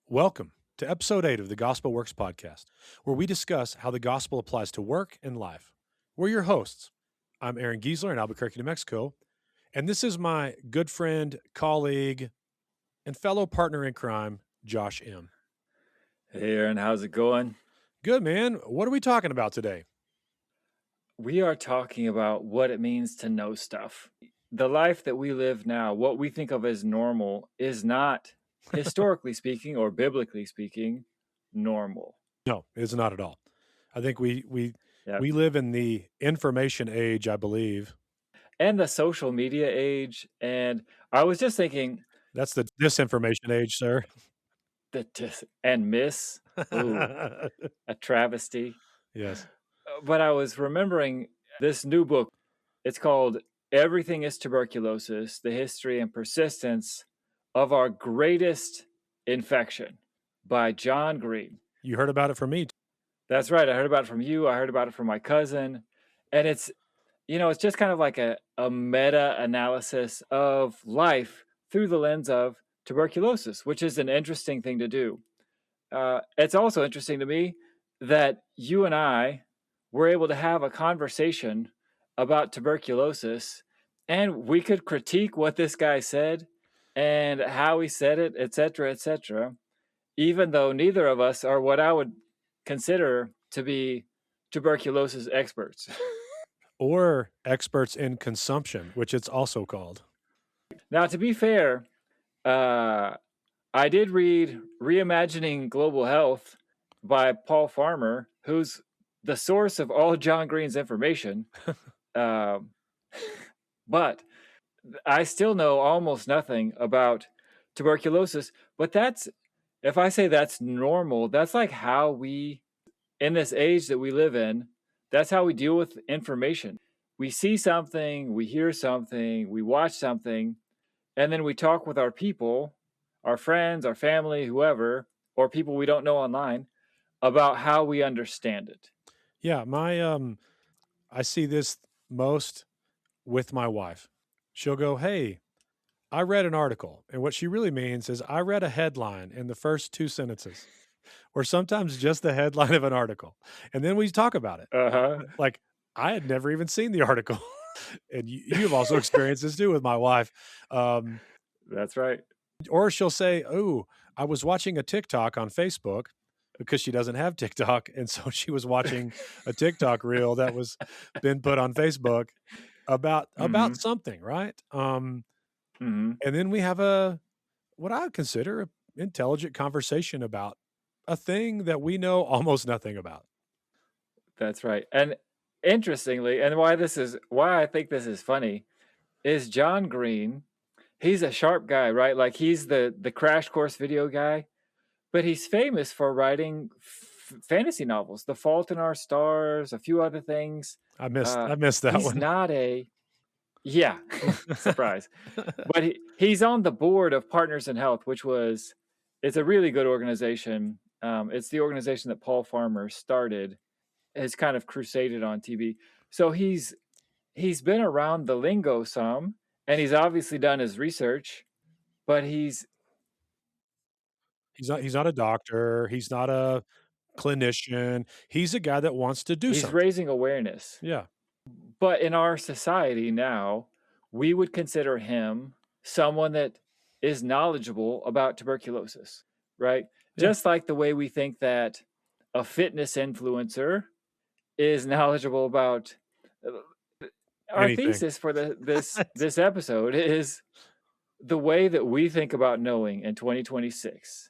Welcome to episode 8 of the Gospel Works podcast, where we discuss how the gospel applies to work and life. We're your hosts. I'm Aaron Giesler in Albuquerque, New Mexico, and this is my good friend, colleague, and fellow partner in crime, Josh M. Hey Aaron, how's it going? Good, man. What are we talking about today? We are talking about what it means to know stuff. The life that we live now, what we think of as normal, is not, historically speaking or biblically speaking, normal. No, it's not at all. I think we Yeah. we live in the information age, I believe. And the social media age. And I was just thinking That's the disinformation age, sir. and miss, ooh, a travesty. Yes. But I was remembering this new book. It's called Everything is Tuberculosis: The History and Persistence of Our Greatest Infection by John Green. You heard about it from me. That's right. I heard about it from you. I heard about it from my cousin. And it's just kind of like a meta-analysis of life through the lens of tuberculosis, which is an interesting thing to do. It's also interesting to me that you and I were able to have a conversation about tuberculosis, and we could critique what this guy said and how he said it, etc., even though neither of us are what I would consider to be tuberculosis experts. Or experts in consumption, which it's also called. Now, to be fair, I did read Reimagining Global Health by Paul Farmer, who's the source of all John Green's information. But I still know almost nothing about tuberculosis. But if I say that's normal, that's like how we, in this age that we live in, that's how we deal with information. We see something, we hear something, we watch something, and then we talk with our people, our friends, our family, whoever, or people we don't know online about how we understand it. Yeah, I see this most with my wife. She'll go, "Hey, I read an article." And what she really means is I read a headline in the first 2 sentences, or sometimes just the headline of an article. And then we talk about it. Uh-huh. Like, I had never even seen the article. And you've also experienced this too with my wife. That's right. Or she'll say, "Oh, I was watching a TikTok on Facebook," because she doesn't have TikTok, and so she was watching a TikTok reel that was been put on Facebook about Mhm. something, right? Mhm. And then we have what I would consider a intelligent conversation about a thing that we know almost nothing about. That's right. And interestingly, and why I think this is funny is John Green, he's a sharp guy, right? Like he's the Crash Course video guy, but he's famous for writing fantasy novels, The Fault in Our Stars, a few other things. I missed that He's one. not a Yeah, surprise. But he's on the board of Partners in Health, it's a really good organization. It's the organization that Paul Farmer started, has kind of crusaded on TV. So he's been around the lingo some, and he's obviously done his research, but He's not a doctor, he's not a clinician, he's a guy that wants to do he's something. raising awareness. Yeah, But in our society now, we would consider him someone that is knowledgeable about tuberculosis, right? yeah, Just like the way we think that a fitness influencer is knowledgeable about our anything. thesis for this episode is the way that we think about knowing in 2026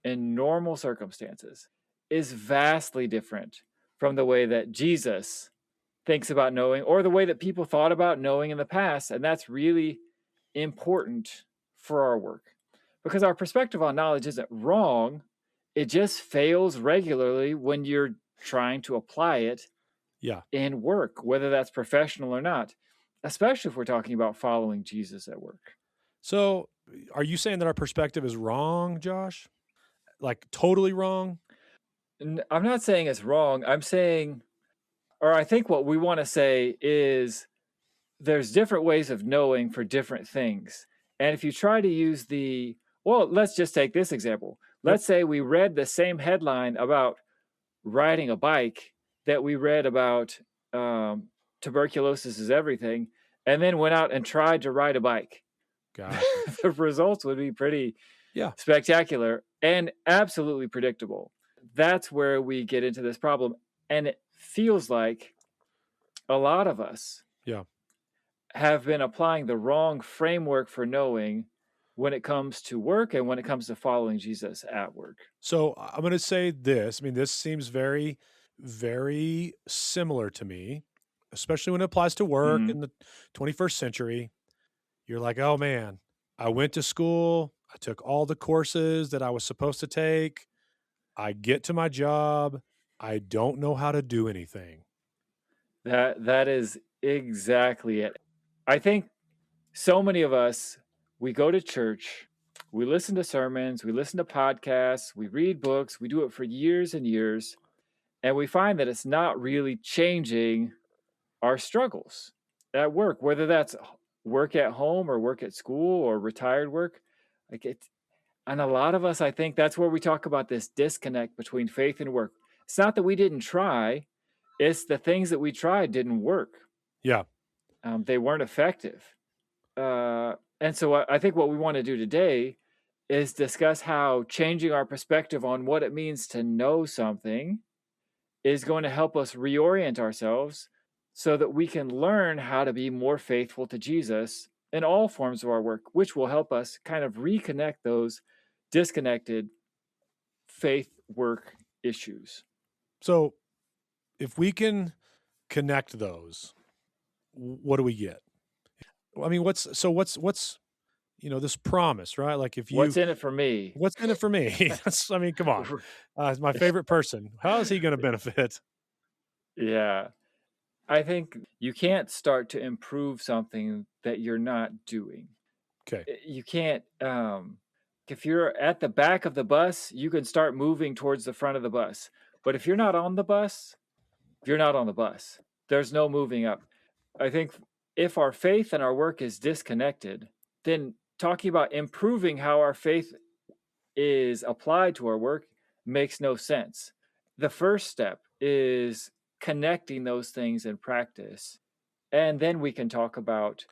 in normal circumstances is vastly different from the way that Jesus thinks about knowing or the way that people thought about knowing in the past. And that's really important for our work because our perspective on knowledge isn't wrong. It just fails regularly when you're trying to apply it Yeah. in work, whether that's professional or not, especially if we're talking about following Jesus at work. So, are you saying that our perspective is wrong, Josh? Like, totally wrong? I'm not saying it's wrong. I think what we want to say is there's different ways of knowing for different things. And if you try to use let's just take this example. Yep. Let's say we read the same headline about riding a bike that we read about um, tuberculosis is everything, and then went out and tried to ride a bike. Gotcha. The results would be pretty Yeah. spectacular and absolutely predictable. That's where we get into this problem. And it feels like a lot of us Yeah. have been applying the wrong framework for knowing when it comes to work and when it comes to following Jesus at work. So I'm going to say this. I mean, this seems very, very similar to me, especially when it applies to work Mhm. in the 21st century. You're like, oh man, I went to school. I took all the courses that I was supposed to take. I get to my job. I don't know how to do anything. That is exactly it. I think so many of us, we go to church, we listen to sermons, we listen to podcasts, we read books, we do it for years and years, and we find that it's not really changing our struggles at work, whether that's work at home or work at school or retired work. Like it, and a lot of us, I think that's where we talk about this disconnect between faith and work. It's not that we didn't try, it's the things that we tried didn't work. Yeah. They weren't effective. And so I think what we want to do today is discuss how changing our perspective on what it means to know something is going to help us reorient ourselves so that we can learn how to be more faithful to Jesus in all forms of our work, which will help us kind of reconnect those disconnected faith work issues. So if we can connect those, what do we get? I mean, what's this promise, right? Like if you What's in it for me? what's in it for me? I mean, come on. It's my favorite person. How is he going to benefit? Yeah. I think you can't start to improve something that you're not doing. Okay. You can't if you're at the back of the bus, you can start moving towards the front of the bus. But if you're not on the bus, you're not on the bus. There's no moving up. I think if our faith and our work is disconnected, then talking about improving how our faith is applied to our work makes no sense. The first step is connecting those things in practice. And then we can talk about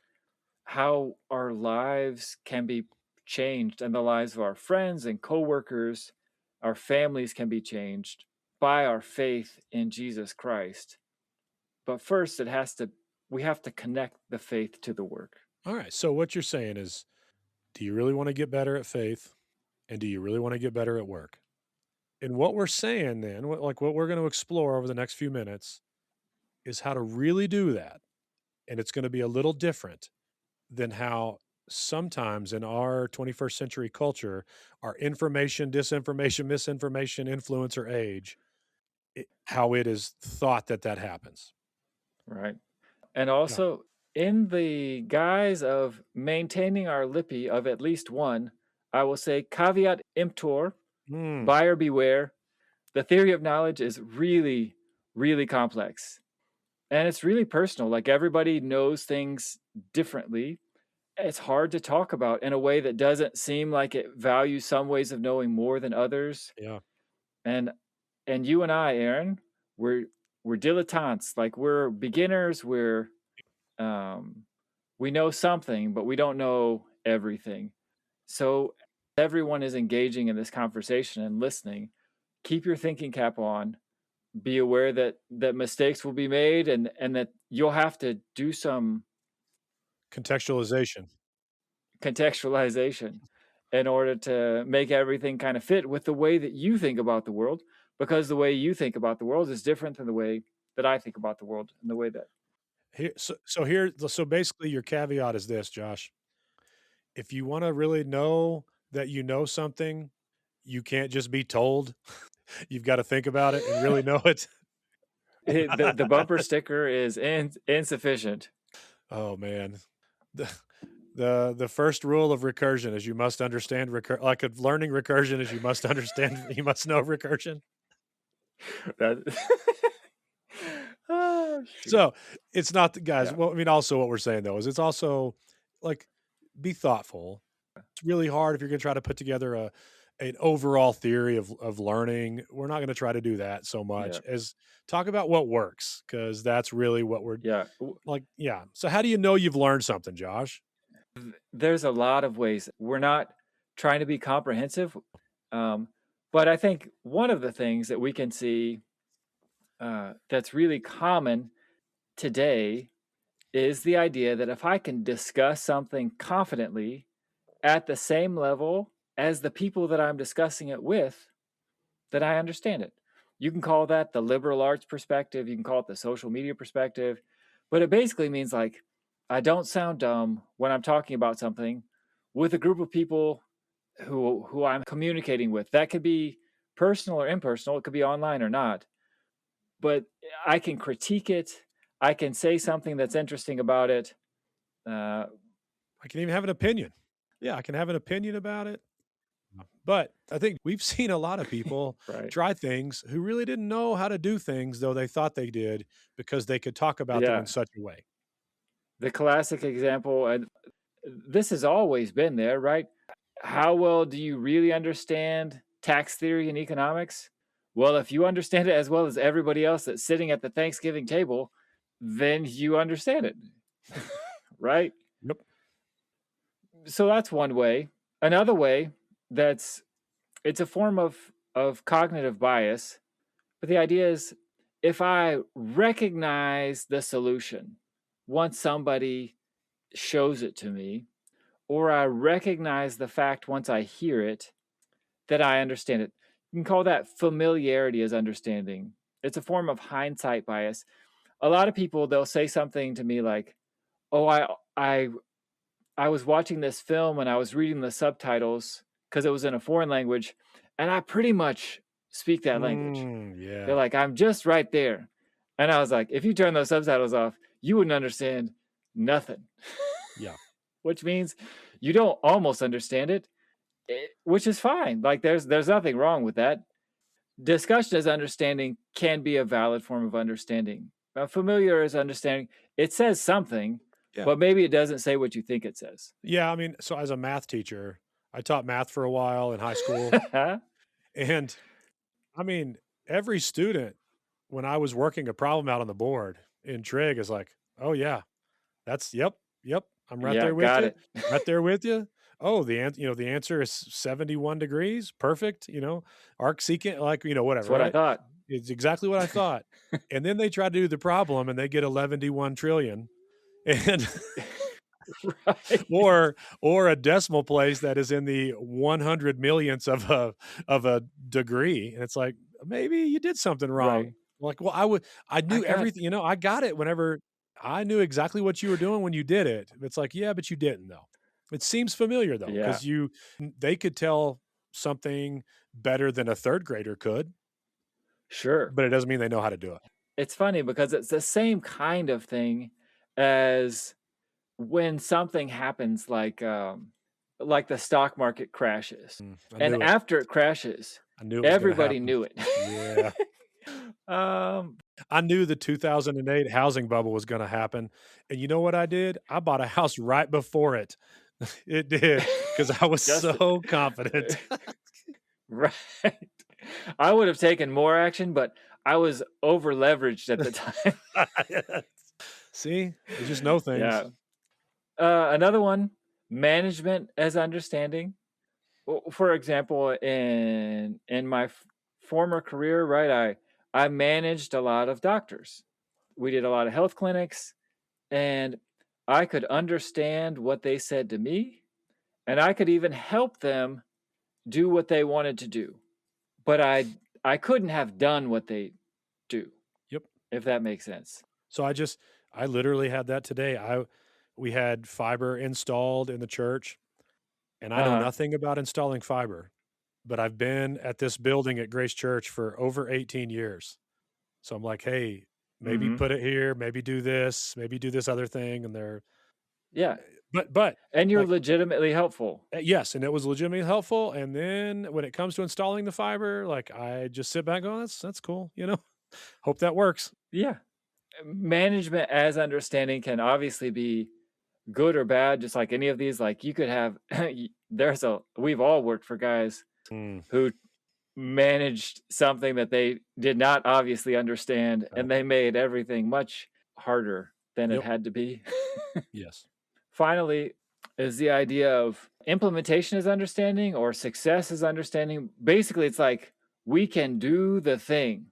how our lives can be changed and the lives of our friends and coworkers, our families can be changed by our faith in Jesus Christ. But first we have to connect the faith to the work. All right. So what you're saying is, do you really want to get better at faith? And do you really want to get better at work? And what we're saying then, what we're going to explore over the next few minutes is how to really do that. And it's going to be a little different than how sometimes in our 21st century culture, our information, disinformation, misinformation, influencer age, how it is thought that happens. Right. And Yeah. also, in the guise of maintaining our lippy of at least one, I will say caveat emptor, Mm, buyer beware. The theory of knowledge is really, really complex. And it's really personal. Like everybody knows things differently. It's hard to talk about in a way that doesn't seem like it values some ways of knowing more than others. yeah. And you and I, Aaron, we're we're dilettantes. Like we're beginners. Um, we know something, but we don't know everything. So everyone is engaging in this conversation and listening. Keep your thinking cap on. Be aware that mistakes will be made and that you'll have to do some Contextualization. contextualization in order to make everything kind of fit with the way that you think about the world, because the way you think about the world is different than the way that I think about the world and the way that So basically your caveat is this, Josh. If you want to really know that you know something, you can't just be told. You've got to think about it and really know it. the bumper sticker is insufficient. Oh man. The the first rule of recursion is you must understand like of learning recursion is you must understand you must know recursion. That oh, shoot. So, it's not the guys, Yeah. well, I mean, also what we're saying though is it's also like be thoughtful. It's really hard if you're gonna try to put together an overall theory of learning. We're not going to try to do that so Yeah. much as talk about what works because that's really what we're Yeah. like. Yeah. So how do you know you've learned something, Josh? There's a lot of ways. We're not trying to be comprehensive, um, but I think one of the things that we can see that's really common today is the idea that if I can discuss something confidently at the same level as the people that I'm discussing it with, that I understand it. You can call that the liberal arts perspective, you can call it the social media perspective, but it basically means like I don't sound dumb when I'm talking about something with a group of people who I'm communicating with. That could be personal or impersonal, it could be online or not, but I can critique it. I can say something that's interesting about it. Uh, I can even have an opinion. Yeah, I can have an opinion about it. But I think we've seen a lot of people right. try things who really didn't know how to do things, though they thought they did because they could talk about them in Yeah. such a way. The classic example, and this has always been there, right? How well do you really understand tax theory and economics? Well, if you understand it as well as everybody else that's sitting at the Thanksgiving table, then you understand it, right? Yep. So that's one way. Another way that's it's a form of cognitive bias, but the idea is if I recognize the solution once somebody shows it to me, or I recognize the fact once I hear it, that I understand it. You can call that familiarity as understanding. It's a form of hindsight bias. A lot of people they'll say something to me like, "Oh, I was watching this film and I was reading the subtitles because it was in a foreign language, and I pretty much speak that language." They're Yeah. like, "I'm just right there," and I was like, "If you turn those subtitles off, you wouldn't understand nothing." Yeah. Which means you don't almost understand it, which is fine. Like there's nothing wrong with that. Discussion as understanding can be a valid form of understanding. Familiar as understanding, it says something, Yeah. but maybe it doesn't say what you think it says. Yeah. I mean, so as a math teacher, I taught math for a while in high school. And I mean, every student, when I was working a problem out on the board in Trig, is like, oh, yeah, that's, yep, yep. I'm right Yeah, there with got you. it. Right there with you. Oh, the answer is 71 degrees. Perfect. Arc secant, like, That's whatever, what I right? thought. It's exactly what I thought. And then they try to do the problem and they get 11 trillion. And Right. or a decimal place that is in the 100 millionths of a degree, and it's like, maybe you did something Right. wrong. Like, well, I I knew got everything, I got it whenever I knew exactly what you were doing when you did it. It's like, yeah, but you didn't though. It seems familiar though, yeah, because they could tell something better than a third grader could, sure. but it doesn't mean they know how to do it. It's funny because it's the same kind of thing as when something happens like the stock market crashes. I And knew it. after it crashes, I knew it was gonna everybody happen. knew it. Yeah. um I knew the 2008 housing bubble was gonna happen, and you know what I did? I bought a house right before it. It did because I was just so confident. right. I would have taken more action, but I was over leveraged at the time. See? You just know things. Yeah. Another one, management as understanding. For example, in my former career, right, I managed a lot of doctors. We did a lot of health clinics, and I could understand what they said to me, and I could even help them do what they wanted to do. But I couldn't have done what they do, Yep. if that makes sense. So I literally had that today. We had fiber installed in the church, and I know Uh-huh. nothing about installing fiber, but I've been at this building at Grace Church for over 18 years. So I'm like, "Hey, maybe Mhm. put it here, maybe do this, maybe do this other thing," and they're Yeah, but, and you're like legitimately helpful. yes, and it was legitimately helpful, and then when it comes to installing the fiber, like, I just sit back and go, That's cool," you know? Hope that works. Yeah. Management as understanding can obviously be good or bad, just like any of these. Like you could have, we've all worked for guys Mm, who managed something that they did not obviously understand, right. and they made everything much harder than it Yep. had to be. Yes. Finally, is the idea of implementation is understanding or success is understanding. Basically, it's like we can do the thing,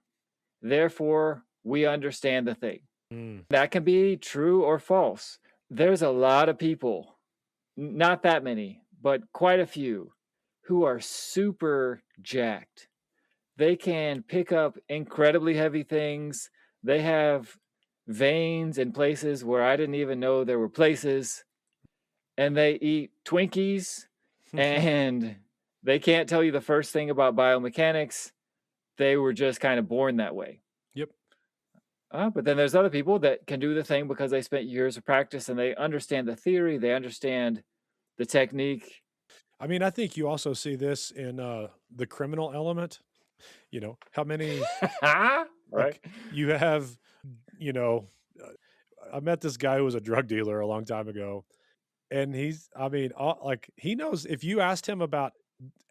therefore, we understand the thing. Mm, That can be true or false. There's a lot of people, not that many, but quite a few, who are super jacked. They can pick up incredibly heavy things. They have veins in places where I didn't even know there were places, and they eat Twinkies, and they can't tell you the first thing about biomechanics. They were just kind of born that way. yep. But then there's other people that can do the thing because they spent years of practice and they understand the theory, they understand the technique. I mean, I think you also see this in the criminal element. How many, Right? like, you have, you know, I met this guy who was a drug dealer a long time ago, and I mean, like, he knows if you asked him about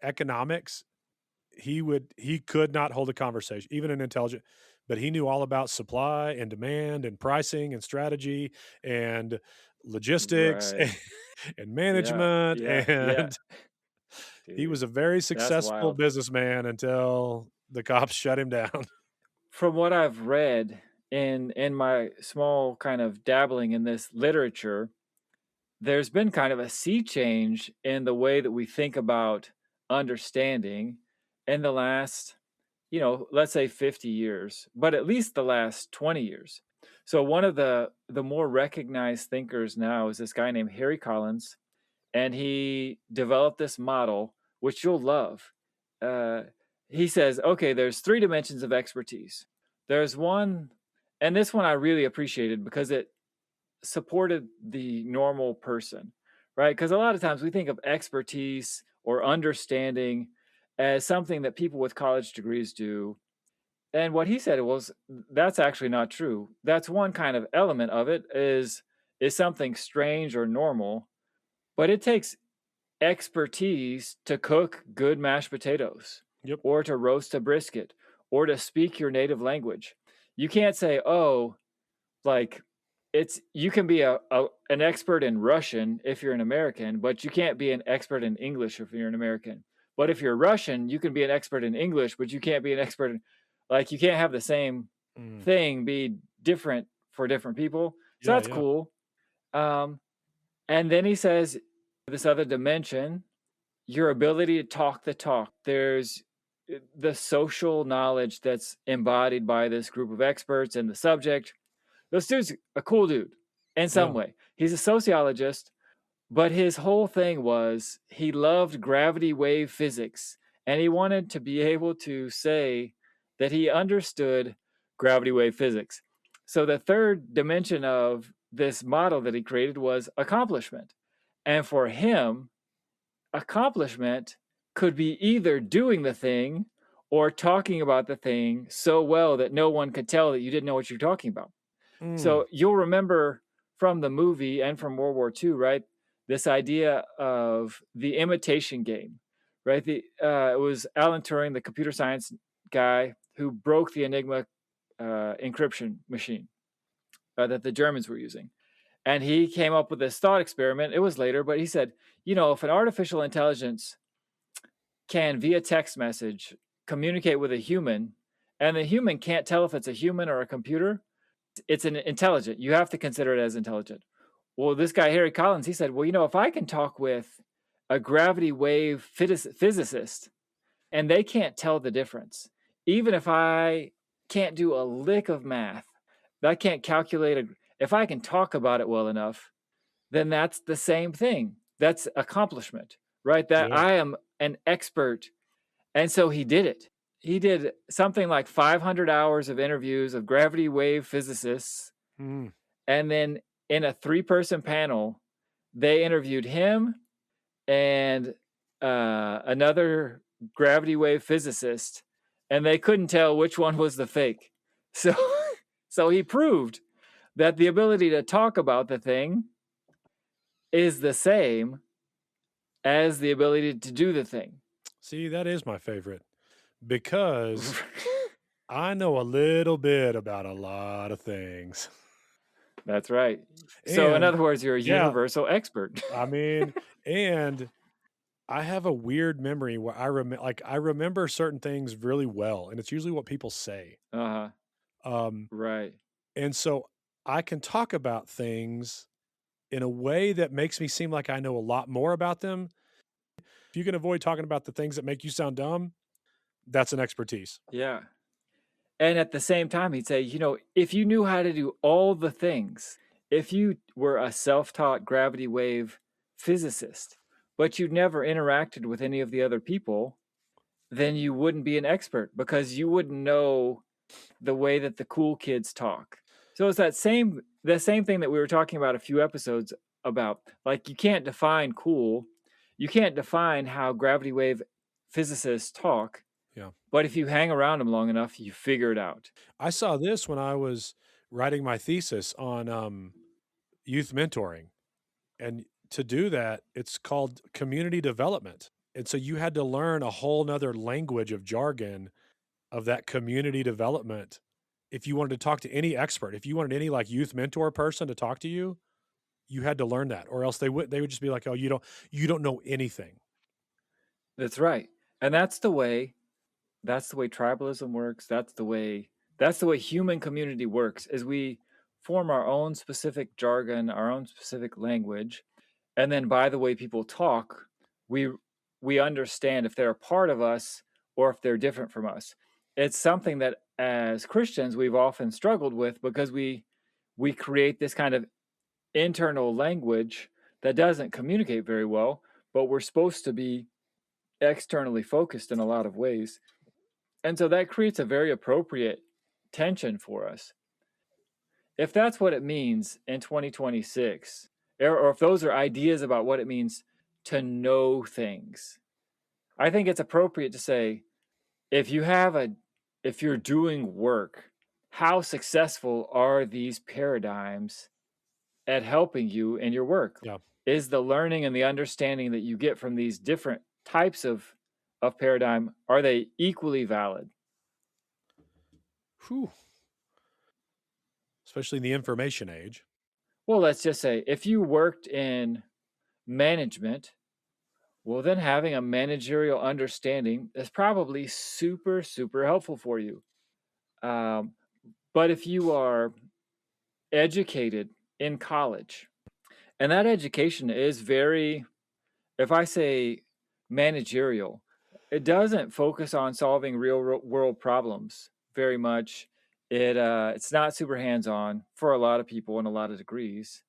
economics, he could not hold a conversation, even an intelligent, but he knew all about supply and demand and pricing and strategy and logistics Right. and Yeah. management, Yeah. Yeah. and he Dude, was a very that's successful wild. businessman until the cops shut him down. From what I've read in my small kind of dabbling in this literature, there's been kind of a sea change in the way that we think about understanding in the last, let's say 50 years, but at least the last 20 years. So one of the more recognized thinkers now is this guy named Harry Collins, and he developed this model which you'll love. Uh, he says, okay, there's three dimensions of expertise. There's one, and this one I really appreciated because it supported the normal person, right? Because a lot of times we think of expertise or understanding as something that people with college degrees do. And what he said was that's actually not true. That's one kind of element of it is something strange or normal, but it takes expertise to cook good mashed potatoes Yep. or to roast a brisket or to speak your native language. You can't say, oh, like it's you can be an expert in Russian if you're an American, but you can't be an expert in English if you're an American. But if you're Russian, you can be an expert in English, but you can't be an expert in, like, you can't have the same Mm. thing be different for different people. So Yeah, that's yeah. cool. Um, and then he says this other dimension, your ability to talk the talk. There's the social knowledge that's embodied by this group of experts and the subject. This dude's a cool dude in some Yeah. way. He's a sociologist, but his whole thing was he loved gravity wave physics and he wanted to be able to say that he understood gravity wave physics. So the third dimension of this model that he created was accomplishment. And for him, accomplishment could be either doing the thing or talking about the thing so well that no one could tell that you didn't know what you're talking about. Mm. So you'll remember from the movie and from World War II, right? This idea of the imitation game, right? It was Alan Turing, the computer science guy, who broke the Enigma encryption machine that the Germans were using. And he came up with this thought experiment. It was later, but he said, if an artificial intelligence can, via text message, communicate with a human, and the human can't tell if it's a human or a computer, it's an intelligent. You have to consider it as intelligent. Well, this guy, Harry Collins, he said, well, if I can talk with a gravity wave physicist and they can't tell the difference, even if I can't do a lick of math, I can't calculate if I can talk about it well enough, then that's the same thing. That's accomplishment, right? That Yeah. I am an expert. And so he did it. He did something like 500 hours of interviews of gravity wave physicists. Mm. And then in a 3-person panel, they interviewed him and another gravity wave physicist, and they couldn't tell which one was the fake. So, so he proved that the ability to talk about the thing is the same as the ability to do the thing. See, that is my favorite because I know a little bit about a lot of things. That's right. So, in And other words, you're a yeah, universal expert. I mean, and I have a weird memory where I remember certain things really well, and it's usually what people say. Uh-huh. Um, Right. and so I can talk about things in a way that makes me seem like I know a lot more about them. If you can avoid talking about the things that make you sound dumb, that's an expertise. Yeah. And at the same time, he'd say, if you knew how to do all the things, if you were a self-taught gravity wave physicist, but you'd never interacted with any of the other people, then you wouldn't be an expert because you wouldn't know the way that the cool kids talk. So it's the same thing that we were talking about a few episodes about. Like, you can't define cool. You can't define how gravity wave physicists talk, Yeah. but if you hang around them long enough, you figure it out. I saw this when I was writing my thesis on youth mentoring. And to do that, it's called community development. And so you had to learn a whole nother language of jargon of that community development. If you wanted to talk to any expert, if you wanted any like youth mentor person to talk to you, you had to learn that, or else they would just be like, "Oh, you don't know anything." That's right. And that's the way tribalism works. That's the way human community works, is we form our own specific jargon, our own specific language, and then by the way people talk, we we understand if they're a part of us or if they're different from us. It's something that as Christians we've often struggled with because we create this kind of internal language that doesn't communicate very well, but we're supposed to be externally focused in a lot of ways. And so that creates a very appropriate tension for us. If that's what it means in 2026, or if those are ideas about what it means to know things, I think it's appropriate to say, if if you're doing work, how successful are these paradigms at helping you in your work? Yeah. Is the learning and the understanding that you get from these different types of paradigm, are they equally valid? Whew. Especially in the information age. Well, let's just say if you worked in management, well, then having a managerial understanding is probably super, super helpful for you. Um, but if you are educated in college, and that education is very, if I say managerial, it doesn't focus on solving world problems very much. It's not super hands-on for a lot of people in a lot of degrees.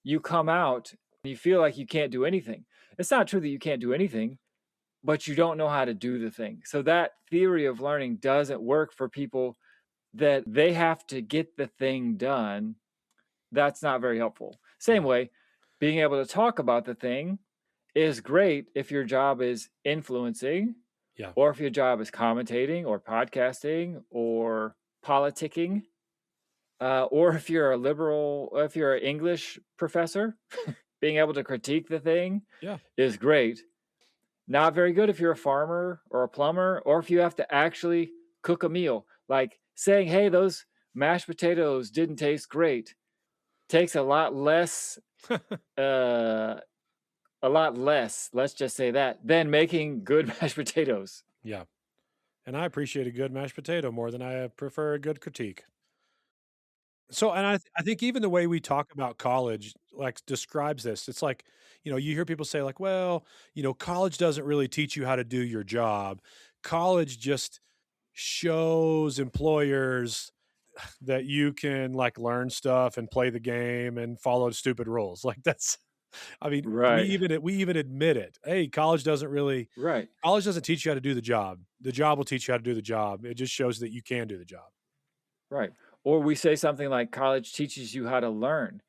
You come out and you feel like you can't do anything. It's not true that you can't do anything, but you don't know how to do the thing. So that theory of learning doesn't work for people that they have to get the thing done. That's not very helpful. Same Yeah. way, being able to talk about the thing is great if your job is influencing, Yeah. or if your job is commentating or podcasting or politicking, or if you're a liberal, if you're an English professor, being able to critique the thing Yeah. is great. Not very good if you're a farmer or a plumber, or if you have to actually cook a meal. Like saying, hey, those mashed potatoes didn't taste great takes uh, a lot less, let's just say that, than making good mashed potatoes. Yeah. And I appreciate a good mashed potato more than I prefer a good critique. So, and I think even the way we talk about college, like, describes this. It's like, you hear people say like, "Well, college doesn't really teach you how to do your job. College just shows employers that you can, like, learn stuff and play the game and follow stupid rules." Like, that's I mean, Right, we even admit it. Hey, right, college doesn't teach you how to do the job. The job will teach you how to do the job. It just shows that you can do the job. right. Or we say something like college teaches you how to learn.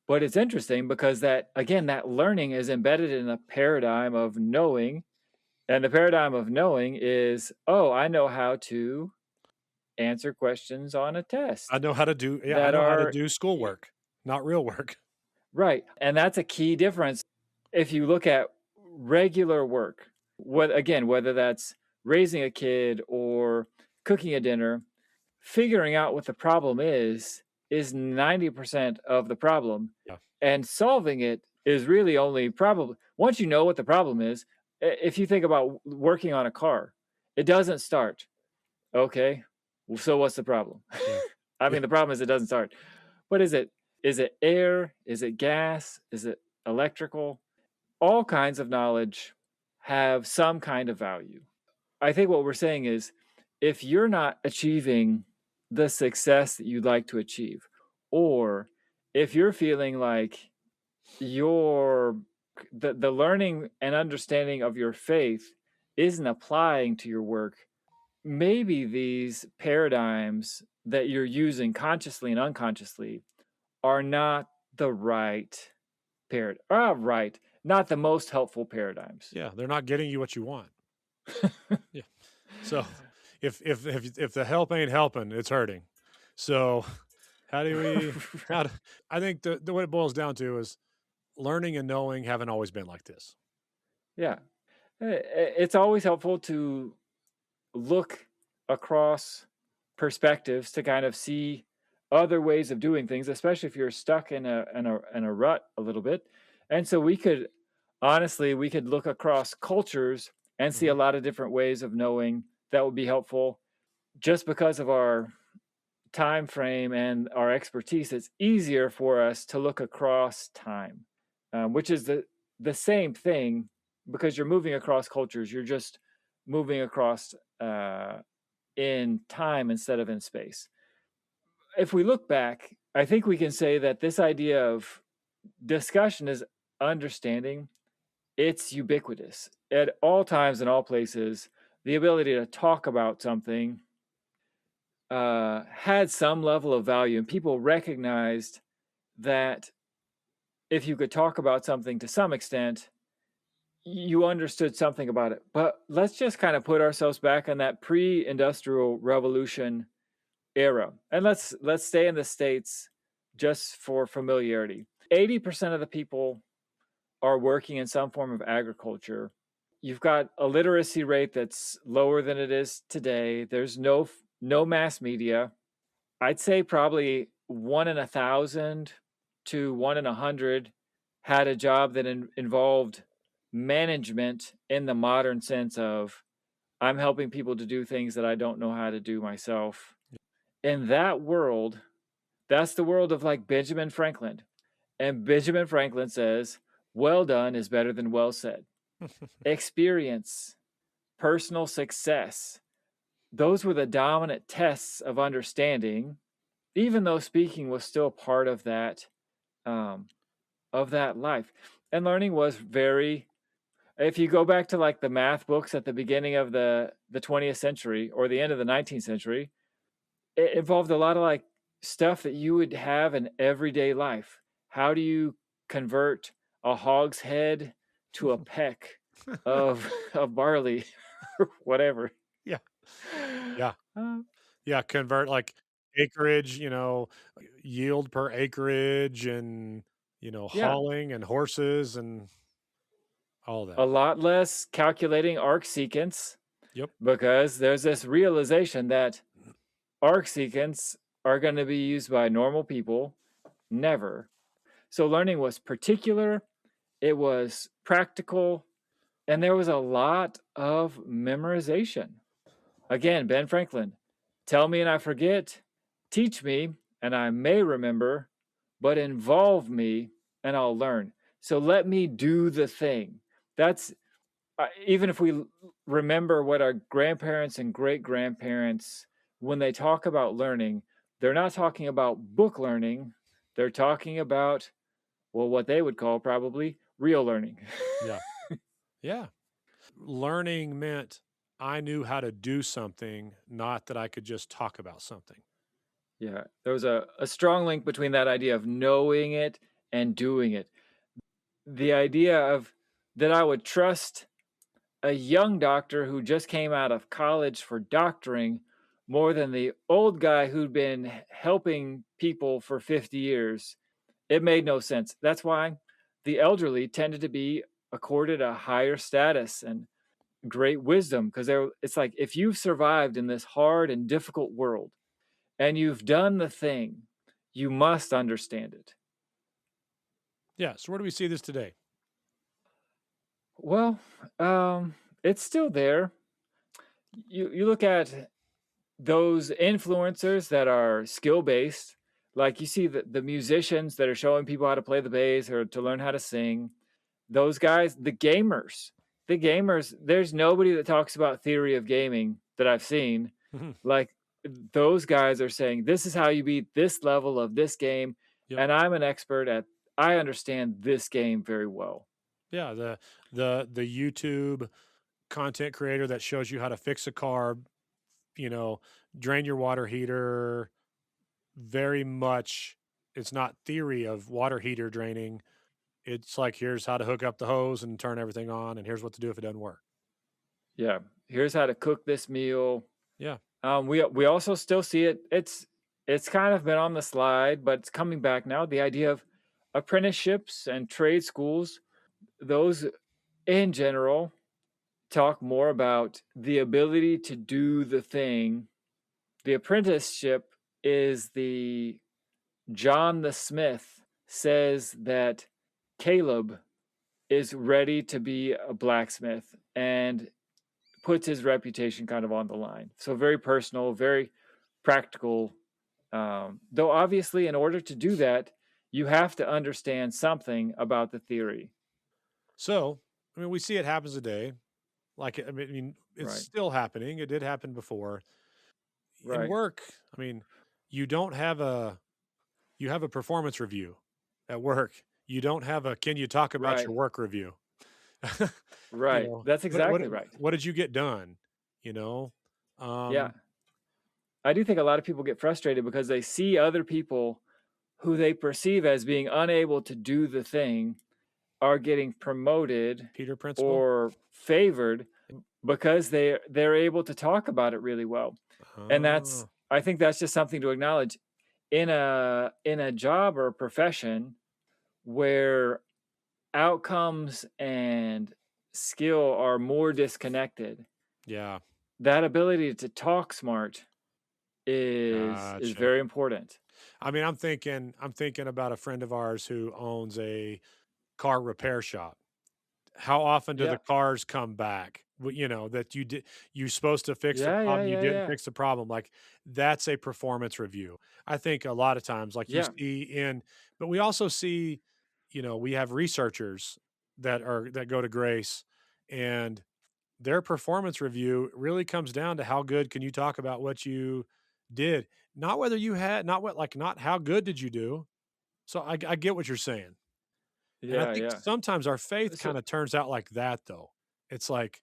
But it's interesting because that, again, that learning is embedded in a paradigm of knowing. And the paradigm of knowing is, oh, I know how to answer questions on a I test know how to do yeah, I that know how to are do schoolwork, not real work. right. And that's a key difference. If you look at regular work, Whether that's raising a kid or cooking a dinner, figuring out what the problem is 90% of the problem, Yeah. and solving it is really only probably once you know what the problem is. If you think about working on a car, it doesn't start. Okay, so what's the problem? Yeah. I Yeah. mean, the problem is it doesn't start. What is it? Is it air? Is it gas? Is it electrical? All kinds of knowledge have some kind of value. I think what we're saying is if you're not achieving the success that you'd like to achieve, or if you're feeling like your the learning and understanding of your faith isn't applying to your work, maybe these paradigms that you're using consciously and unconsciously are not the right right, not the most helpful paradigms. Yeah. They're not getting you what you want. Yeah. So if the help ain't helping, it's hurting. So how do we how do, I think the what it boils down to is learning and knowing haven't always been like this. Yeah. It's always helpful to look across perspectives to kind of see other ways of doing things, especially if you're stuck in a rut a little bit. And so we could look across cultures and see a Mhm. lot of different ways of knowing that would be helpful. Just because of our time frame and our expertise, it's easier for us to look across time, which is the same thing because you're moving across cultures. You're just moving across in time instead of in space. If we look back, I think we can say that this idea of discussion is understanding. It's ubiquitous at all times and all places. The ability to talk about something had some level of value, and people recognized that if you could talk about something to some extent, you understood something about it. But let's just kind of put ourselves back in that pre-industrial revolution era, and let's stay in the States just for familiarity. 80% of the people are working in some form of agriculture. You've got a literacy rate that's lower than it is today. There's no mass media. I'd say probably 1 in 1,000 to 1 in 100 had a job that involved management in the modern sense of I'm helping people to do things that I don't know how to do myself. In that world, that's the world of like Benjamin Franklin. And Benjamin Franklin says, well done is better than well said. Experience, personal success, those were the dominant tests of understanding, even though speaking was still part um, of that life. And learning was very, if you go back to like the math books at the beginning of the 20th century or the end of the 19th century, it involved a lot of like stuff that you would have in everyday life. How do you convert a hog's head to a peck of of barley or whatever? Yeah. Yeah. Uh, Yeah. Convert like acreage, yield per acreage and, yeah, hauling and horses and all that. a lot less calculating arc sequence Yep. because there's this realization that arc sequence are going to be used by normal people, never. So learning was particular, it was practical, and there was a lot of memorization. Again, Ben Franklin, tell me and I forget, teach me and I may remember, but involve me and I'll learn. So let me do the thing. That's even if we remember what our grandparents and great grandparents, when they talk about learning, they're not talking about book learning. They're talking about, well, what they would call probably real learning. Yeah. Yeah. Learning meant I knew how to do something, not that I could just talk about something. Yeah, there was a strong link between that idea of knowing it and doing it. The idea of that I would trust a young doctor who just came out of college for doctoring more than the old guy who'd been helping people for 50 years. It made no sense. That's why the elderly tended to be accorded a higher status and great wisdom because it's like if you've survived in this hard and difficult world and you've done the thing, you must understand it. Yeah. So where do we see this today? Well, it's still there. You look at those influencers that are skill based, like you see the musicians that are showing people how to play the bass or to learn how to sing. Those guys, the gamers, there's nobody that talks about theory of gaming that I've seen. Like those guys are saying, this is how you beat this level of this game. Yep. And I'm an expert I understand this game very well. Yeah. The YouTube content creator that shows you how to fix a car, you know, drain your water heater. Very much, it's not theory of water heater draining. It's like, here's how to hook up the hose and turn everything on, and here's what to do if it doesn't work. Yeah. Here's how to cook this meal. Yeah. We also still see it. It's kind of been on the slide, but it's coming back now. The idea of apprenticeships and trade schools, those in general talk more about the ability to do the thing. The apprenticeship is the John the Smith says that Caleb is ready to be a blacksmith and puts his reputation kind of on the line. So very personal, very practical. Though obviously, in order to do that, you have to understand something about the theory. So, I mean, we see it happens today. Like, I mean, it's Right. still happening. It did happen before. In Right. work, I mean, you don't have a you have a performance review at work. You don't have a can you talk about Right. your work review? You Right. know, That's what exactly right. what did you get done? You know? Yeah. Um, I do think a lot of people get frustrated because they see other people who they perceive as being unable to do the thing are getting promoted Peter Principle? or favored because they're able to talk about it really well. And Oh, I think that's just something to acknowledge in a job or a profession where outcomes and skill are more disconnected. yeah. That ability to talk smart is Gotcha. very important. I mean, I'm thinking about a friend of ours who owns a car repair shop. How often do the Yeah. cars come back? That you're supposed to fix the Yeah, yeah, problem, you yeah, didn't yeah. fix the problem. Like, that's a performance review. I think a lot of times, like you Yeah. see but we also see, we have researchers that go to Grace, and their performance review really comes down to how good can you talk about what you did, not whether you had, not what, like, not how good did you do. So I get what you're saying. And I Yeah, think yeah. sometimes our faith So kind of turns out like that though. It's like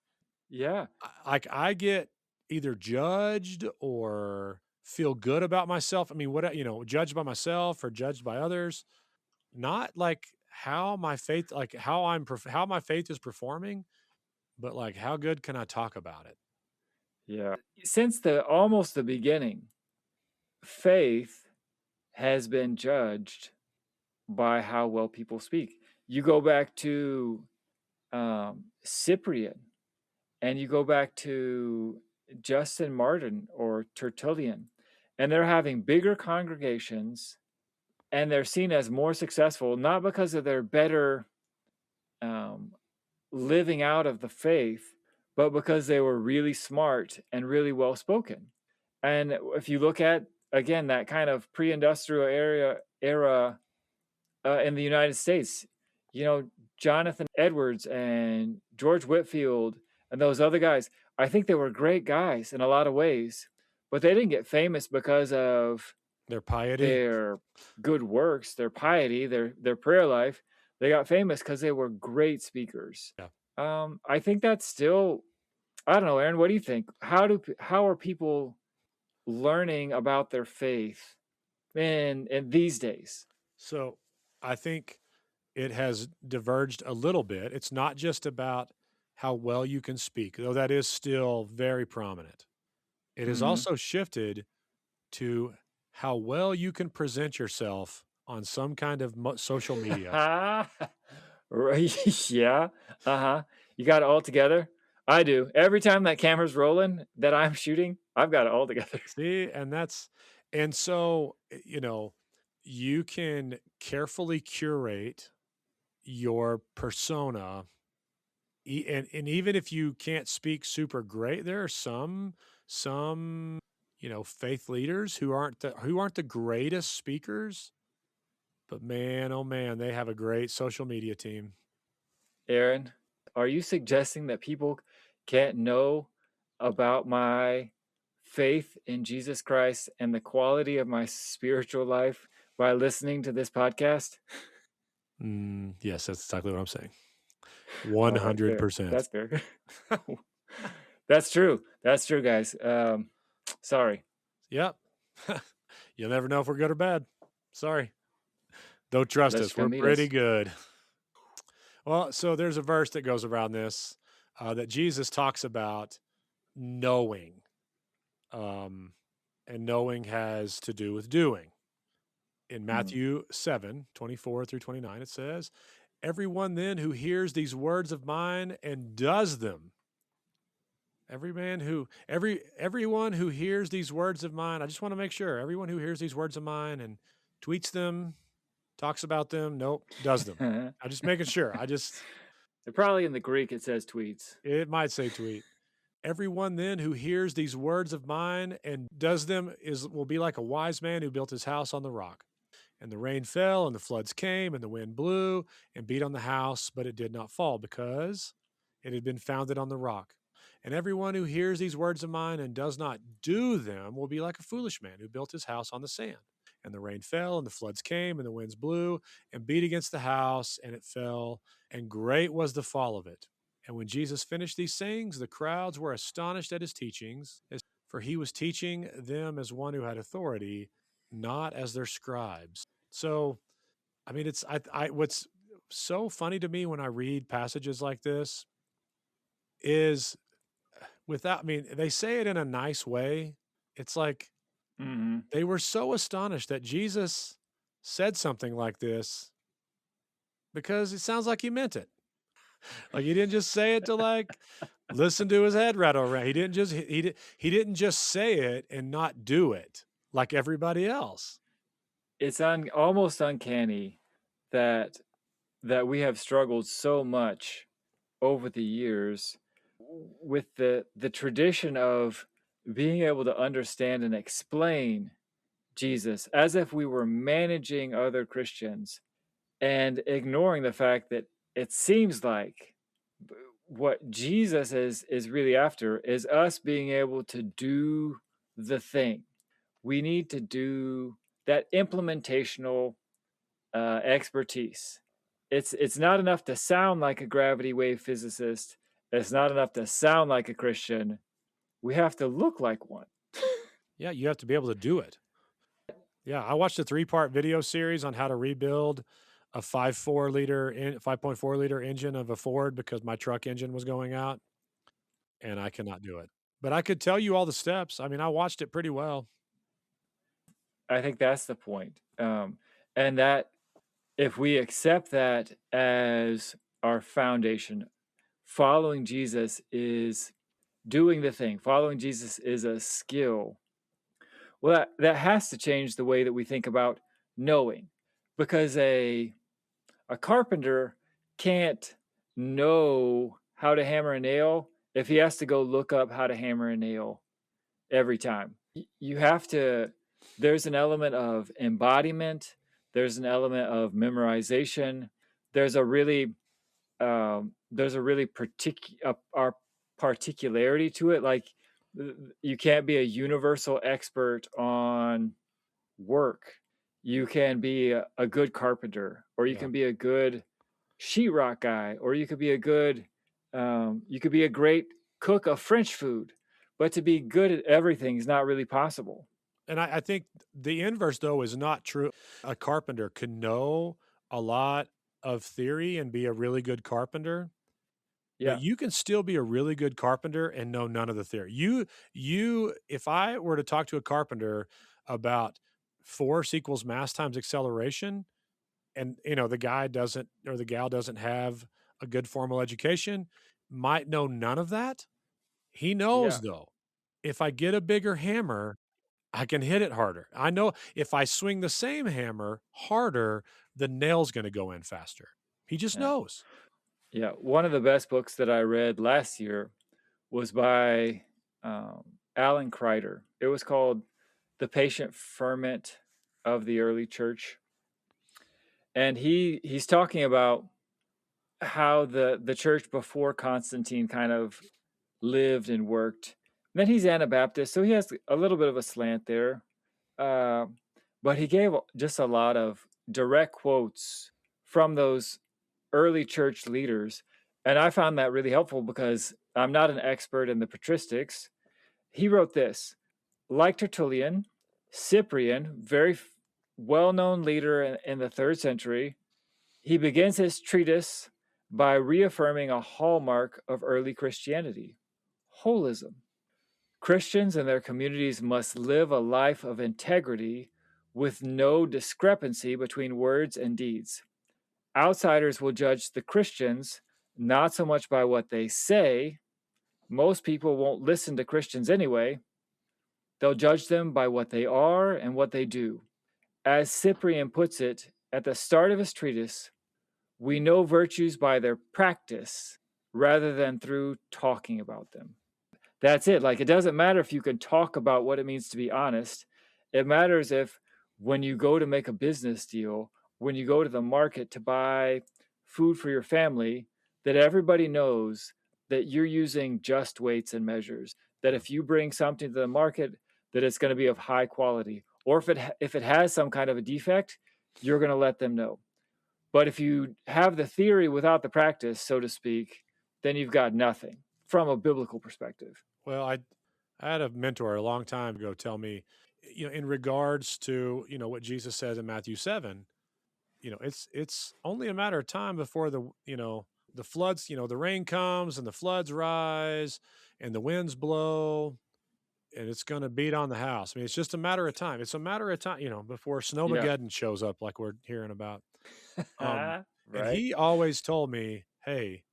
yeah. I get either judged or feel good about myself. I mean, judged by myself or judged by others, not like how my faith, like how my faith is performing, but like how good can I talk about it? Yeah. Since the almost the beginning, faith has been judged by how well people speak. You go back to Cyprian, and you go back to Justin Martin or Tertullian, and they're having bigger congregations, and they're seen as more successful, not because of their better um, living out of the faith, but because they were really smart and really well spoken. And if you look at again that kind of pre-industrial era in the United States, you know, Jonathan Edwards and George Whitfield and those other guys, I think they were great guys in a lot of ways, but they didn't get famous because of Their piety. their good works, their piety, their prayer life. They got famous because they were great speakers. Yeah. I think that's still. I don't know, Aaron. What do you think? How are people learning about their faith in these days? So I think it has diverged a little bit. It's not just about how well you can speak, though that is still very prominent. It has Hmm. also shifted to how well you can present yourself on some kind of social media. Right? Yeah. Uh huh. You got it all together. I do. Every time that camera's rolling that I'm shooting, I've got it all together. See, and so, you can carefully curate your persona, and even if you can't speak super great, there are some, faith leaders who aren't the greatest speakers, but man, oh man, they have a great social media team. Aaron, are you suggesting that people can't know about my faith in Jesus Christ and the quality of my spiritual life by listening to this podcast? Yes, that's exactly what I'm saying. All right, fair. 100%. That's fair. That's true. That's true, guys. Sorry. Yep. You'll never know if we're good or bad. Sorry. Don't trust Unless you us. We're come meet pretty us. good. Well, so there's a verse that goes around this that Jesus talks about knowing, um, and knowing has to do with doing. In Mm. Matthew 7:24 through 29, it says, "Everyone then who hears these words of mine and does them, everyone who hears these words of mine, I just want to make sure, everyone who hears these words of mine and tweets them, talks about them, nope, does them." I'm just making sure. Probably in the Greek it says tweets. It might say tweet. "Everyone then who hears these words of mine and does them will be like a wise man who built his house on the rock. And the rain fell, and the floods came, and the wind blew and beat on the house, but it did not fall because it had been founded on the rock. And everyone who hears these words of mine and does not do them will be like a foolish man who built his house on the sand. And the rain fell, and the floods came, and the winds blew and beat against the house, and it fell, and great was the fall of it. And when Jesus finished these sayings, the crowds were astonished at his teachings, for he was teaching them as one who had authority, not as their scribes." So, I mean, what's so funny to me when I read passages like this is I mean, they say it in a nice way. It's like Hmm. they were so astonished that Jesus said something like this because it sounds like he meant it. Like he didn't just say it to like listen to his head rattle around. He didn't just say it and not do it like everybody else. It's almost uncanny that we have struggled so much over the years with the tradition of being able to understand and explain Jesus as if we were managing other Christians and ignoring the fact that it seems like what Jesus is really after is us being able to do the thing. We need to do that implementational expertise. It's not enough to sound like a gravity wave physicist. It's not enough to sound like a Christian. We have to look like one. Yeah, you have to be able to do it. Yeah, I watched a 3-part video series on how to rebuild a 5.4 liter engine of a Ford because my truck engine was going out, and I cannot do it. But I could tell you all the steps. I mean, I watched it pretty well. I think that's the point. And that if we accept that as our foundation, following Jesus is doing the thing. Following Jesus is a skill. Well, that has to change the way that we think about knowing, because a carpenter can't know how to hammer a nail if he has to go look up how to hammer a nail every time. You have to, there's an element of embodiment, there's an element of memorization, there's a really our particularity to it. Like you can't be a universal expert on work. You can be a good carpenter, or you Yeah. can be a good sheetrock guy, or you could be a good you could be a great cook of French food. But to be good at everything is not really possible. And I think the inverse, though, is not true. A carpenter can know a lot of theory and be a really good carpenter, but Yeah. you can still be a really good carpenter and know none of the theory. If I were to talk to a carpenter about force equals mass times acceleration, and the guy doesn't or the gal doesn't have a good formal education, might know none of that. He Yeah. knows, though, if I get a bigger hammer, I can hit it harder. I know if I swing the same hammer harder, the nail's gonna go in faster. He just Yeah. knows. Yeah. One of the best books that I read last year was by Alan Kreider. It was called The Patient Ferment of the Early Church. And he's talking about how the church before Constantine kind of lived and worked. And then he's Anabaptist, so he has a little bit of a slant there. Uh, but he gave just a lot of direct quotes from those early church leaders. And I found that really helpful because I'm not an expert in the patristics. He wrote this: like Tertullian, Cyprian, very well known leader in the third century, he begins his treatise by reaffirming a hallmark of early Christianity: holism. Christians and their communities must live a life of integrity with no discrepancy between words and deeds. Outsiders will judge the Christians not so much by what they say. Most people won't listen to Christians anyway. They'll judge them by what they are and what they do. As Cyprian puts it at the start of his treatise, we know virtues by their practice rather than through talking about them. That's it. Like, it doesn't matter if you can talk about what it means to be honest. It matters if, when you go to make a business deal, when you go to the market to buy food for your family, that everybody knows that you're using just weights and measures. That if you bring something to the market, that it's going to be of high quality. Or if it has some kind of a defect, you're going to let them know. But if you have the theory without the practice, so to speak, then you've got nothing from a biblical perspective. Well, I had a mentor a long time ago tell me, in regards to, what Jesus says in Matthew 7, it's only a matter of time before the floods, the rain comes and the floods rise and the winds blow and it's going to beat on the house. I mean, it's just a matter of time. It's a matter of time, before Yeah. Snowmageddon shows up like we're hearing about. And Right. he always told me, "Hey,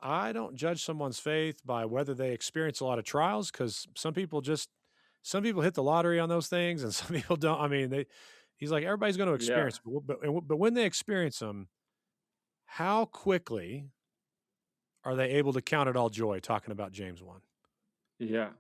I don't judge someone's faith by whether they experience a lot of trials, because some people hit the lottery on those things and some people don't. I mean, he's like, everybody's going to Yeah. experience, but when they experience them, how quickly are they able to count it all joy?" Talking about James 1, Yeah.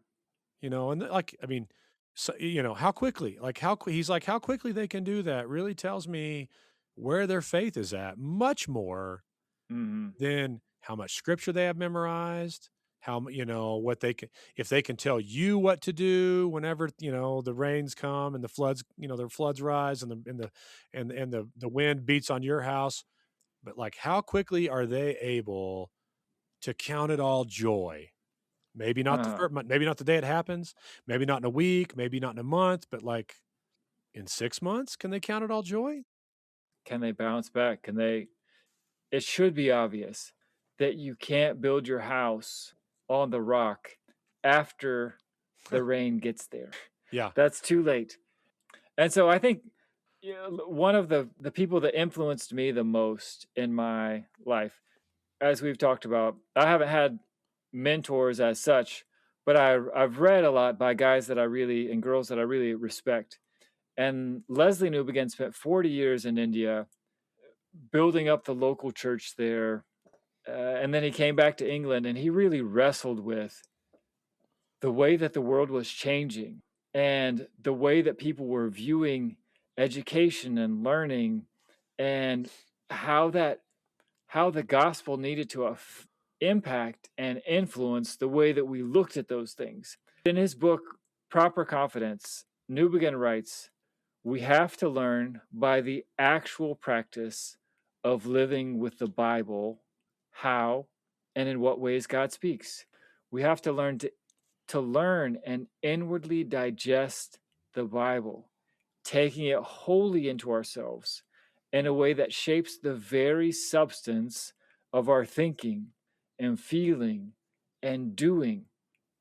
and like, I mean, so, how quickly, like he's like, how quickly they can do that really tells me where their faith is at, much more Hmm. then how much scripture they have memorized, what they can, if they can tell you what to do whenever, the rains come and the floods, the floods rise and the wind beats on your house. But like, how quickly are they able to count it all joy? Maybe not the day it happens, maybe not in a week, maybe not in a month, but like in 6 months, can they count it all joy? Can they bounce back? Can they? It should be obvious that you can't build your house on the rock after the rain gets there. Yeah. That's too late. And so I think, one of the people that influenced me the most in my life, as we've talked about, I haven't had mentors as such, but I've read a lot by guys that I really, and girls that I really respect. And Leslie Newbegin spent 40 years in India building up the local church there. And then he came back to England and he really wrestled with the way that the world was changing and the way that people were viewing education and learning, and how the gospel needed to impact and influence the way that we looked at those things. In his book, Proper Confidence, Newbegin writes, "We have to learn by the actual practice of living with the Bible how and in what ways God speaks. We have to learn to learn and inwardly digest the Bible, taking it wholly into ourselves in a way that shapes the very substance of our thinking and feeling and doing.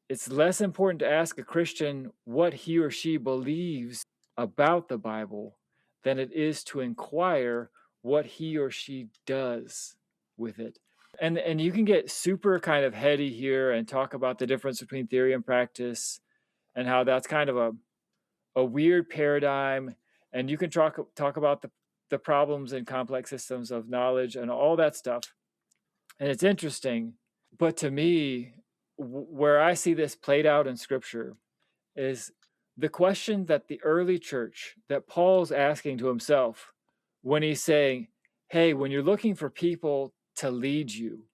It's less important to ask a Christian what he or she believes about the Bible than it is to inquire what he or she does with it." And you can get super kind of heady here and talk about the difference between theory and practice and how that's kind of a weird paradigm. And you can talk about the problems in complex systems of knowledge and all that stuff. And it's interesting. But to me, where I see this played out in scripture is the question that the early church, that Paul's asking to himself when he's saying, hey, when you're looking for people to lead you,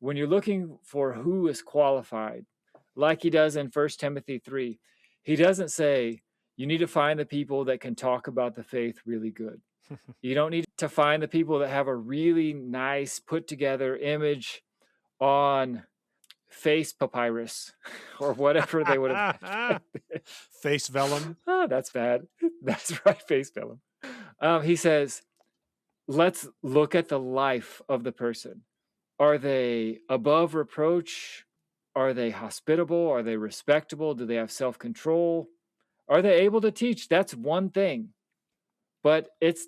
when you're looking for who is qualified, like he does in 1 Timothy 3, he doesn't say, you need to find the people that can talk about the faith really good. You don't need to find the people that have a really nice put together image on face papyrus or whatever they would have. Face vellum. Oh, that's bad. That's right, face vellum. He says, let's look at the life of the person. Are they above reproach? Are they hospitable? Are they respectable? Do they have self-control? Are they able to teach? That's one thing. But it's